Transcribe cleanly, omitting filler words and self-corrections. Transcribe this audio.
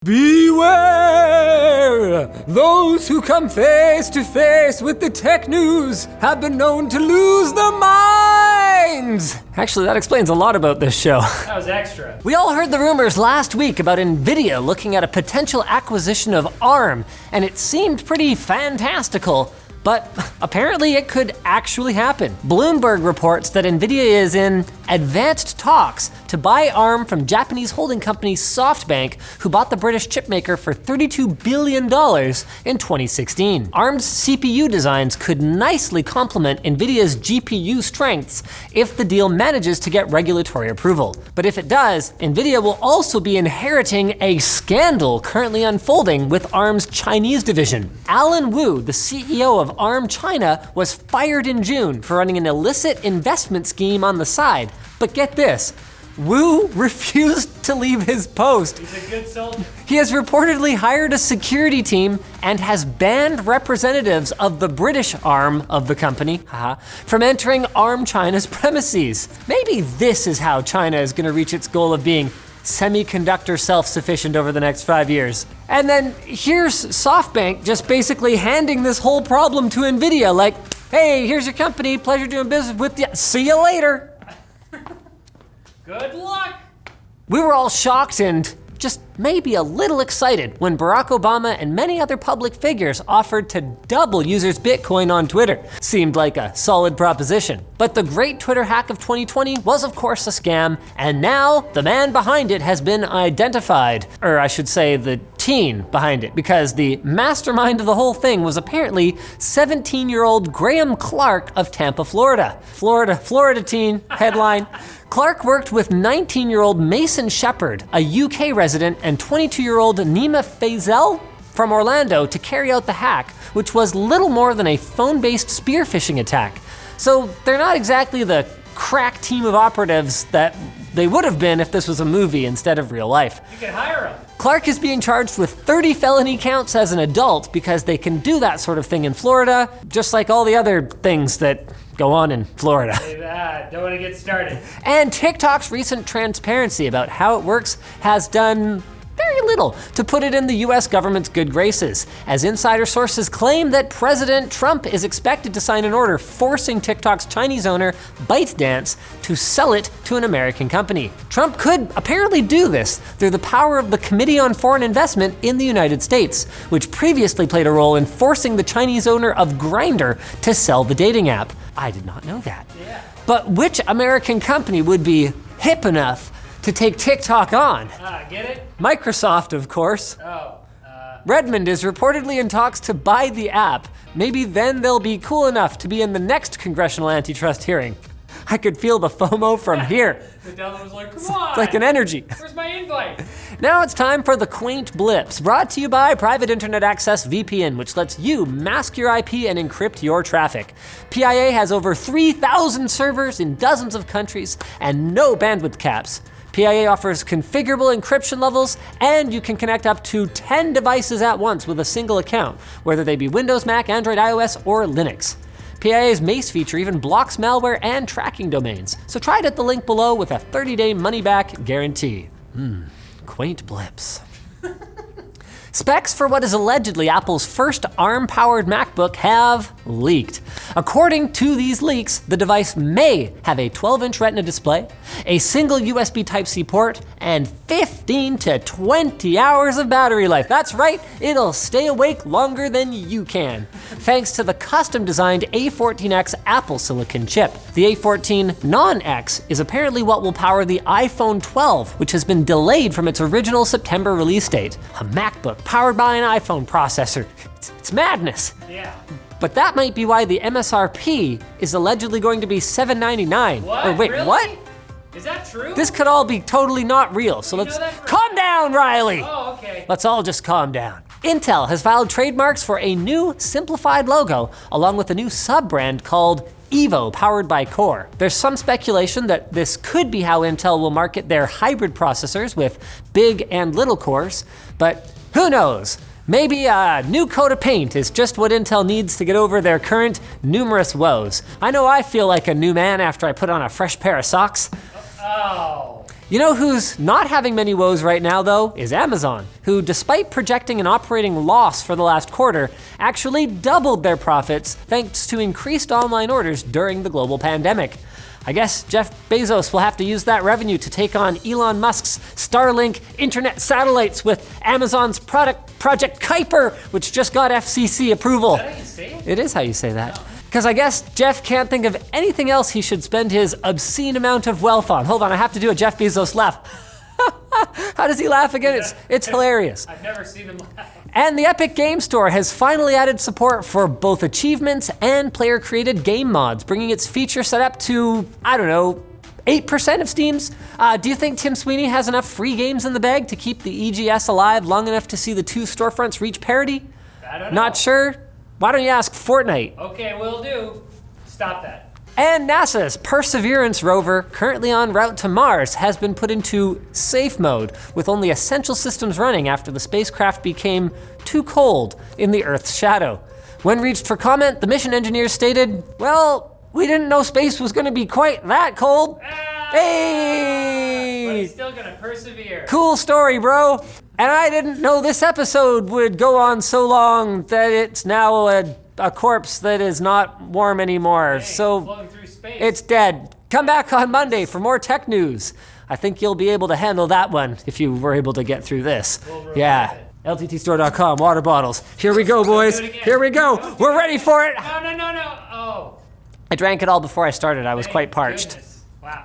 Beware! Those who come face to face with the tech news have been known to lose their minds! Actually, that explains a lot about this show. That was extra. We all heard the rumors last week about Nvidia looking at a potential acquisition of ARM, and it seemed pretty fantastical. But apparently it could actually happen. Bloomberg reports that Nvidia is in advanced talks to buy ARM from Japanese holding company SoftBank, who bought the British chipmaker for $32 billion in 2016. ARM's CPU designs could nicely complement Nvidia's GPU strengths if the deal manages to get regulatory approval. But if it does, Nvidia will also be inheriting a scandal currently unfolding with ARM's Chinese division. Alan Wu, the CEO of ARM China, was fired in June for running an illicit investment scheme on the side. But get this, Wu refused to leave his post. He's a good soldier. He has reportedly hired a security team and has banned representatives of the British arm of the company from entering ARM China's premises. Maybe this is how China is going to reach its goal of being semiconductor self-sufficient over the next 5 years. And then here's SoftBank just basically handing this whole problem to Nvidia, like, hey, here's your company, pleasure doing business with you, see you later. Good luck. We were all shocked and just maybe a little excited when Barack Obama and many other public figures offered to double users' Bitcoin on Twitter. Seemed like a solid proposition. But the great Twitter hack of 2020 was of course a scam, and now the man behind it has been identified. Or I should say the teen behind it, because the mastermind of the whole thing was apparently 17-year-old Graham Clark of Tampa, Florida. Florida teen, headline. Clark worked with 19-year-old Mason Shepard, a UK resident, and 22-year-old Nima Faisal from Orlando to carry out the hack, which was little more than a phone-based spear phishing attack. So they're not exactly the crack team of operatives that they would have been if this was a movie instead of real life. You can hire him. Clark is being charged with 30 felony counts as an adult because they can do that sort of thing in Florida, just like all the other things that go on in Florida. Don't want to get started. And TikTok's recent transparency about how it works has done very little to put it in the US government's good graces, as insider sources claim that President Trump is expected to sign an order forcing TikTok's Chinese owner, ByteDance, to sell it to an American company. Trump could apparently do this through the power of the Committee on Foreign Investment in the United States, which previously played a role in forcing the Chinese owner of Grindr to sell the dating app. I did not know that. Yeah. But which American company would be hip enough to take TikTok on? Get it? Microsoft, of course. Redmond is reportedly in talks to buy the app. Maybe then they'll be cool enough to be in the next congressional antitrust hearing. I could feel the FOMO from here. The devil was like, come on. It's like an energy. Where's my invite? Now it's time for the QUAINT BLIPS, brought to you by Private Internet Access VPN, which lets you mask your IP and encrypt your traffic. PIA has over 3,000 servers in dozens of countries and no bandwidth caps. PIA offers configurable encryption levels, and you can connect up to 10 devices at once with a single account, whether they be Windows, Mac, Android, iOS, or Linux. PIA's Mace feature even blocks malware and tracking domains, so try it at the link below with a 30-day money-back guarantee. QUAINT BLIPS. Specs for what is allegedly Apple's first ARM-powered MacBook have leaked. According to these leaks, the device may have a 12-inch Retina display, a single USB Type-C port, and 15 to 20 hours of battery life. That's right, it'll stay awake longer than you can, thanks to the custom-designed A14X Apple Silicon chip. The A14 Non-X is apparently what will power the iPhone 12, which has been delayed from its original September release date. A MacBook powered by an iPhone processor. It's madness. Yeah. But that might be why the MSRP is allegedly going to be $799. What? Or wait, Really? what? Is that true? This could all be totally not real, so let's calm down, Riley. Oh, okay. Let's all just calm down. Intel has filed trademarks for a new simplified logo, along with a new sub-brand called Evo, powered by Core. There's some speculation that this could be how Intel will market their hybrid processors with big and little cores, but who knows? Maybe a new coat of paint is just what Intel needs to get over their current numerous woes. I know I feel like a new man after I put on a fresh pair of socks. Oh. You know who's not having many woes right now, though, is Amazon, who, despite projecting an operating loss for the last quarter, actually doubled their profits thanks to increased online orders during the global pandemic. I guess Jeff Bezos will have to use that revenue to take on Elon Musk's Starlink internet satellites with Amazon's Project Kuiper, which just got FCC approval. Is that how you say it? It is how you say that. Because I guess Jeff can't think of anything else he should spend his obscene amount of wealth on. Hold on, I have to do a Jeff Bezos laugh. How does he laugh again? It's hilarious. I've never seen him laugh. And the Epic Game Store has finally added support for both achievements and player-created game mods, bringing its feature set up to, I don't know, 8% of Steam's. Do you think Tim Sweeney has enough free games in the bag to keep the EGS alive long enough to see the two storefronts reach parity? I don't know. Not sure? Why don't you ask Fortnite? Okay, will do. Stop that. And NASA's Perseverance rover, currently en route to Mars, has been put into safe mode, with only essential systems running after the spacecraft became too cold in the Earth's shadow. When reached for comment, the mission engineers stated, "Well, we didn't know space was gonna be quite that cold." But Hey! he's still gonna persevere. Cool story, bro. And I didn't know this episode would go on so long that it's now a corpse that is not warm anymore. Dang, So floating through space. it's dead. Come back on Monday for more tech news. I think you'll be able to handle that one if you were able to get through this. We'll Yeah. it. LTTstore.com, water bottles. Here we go, boys. Do it again. Here we go. We're ready for it. No. Oh. I drank it all before I started. I was quite Thank parched. goodness. Wow.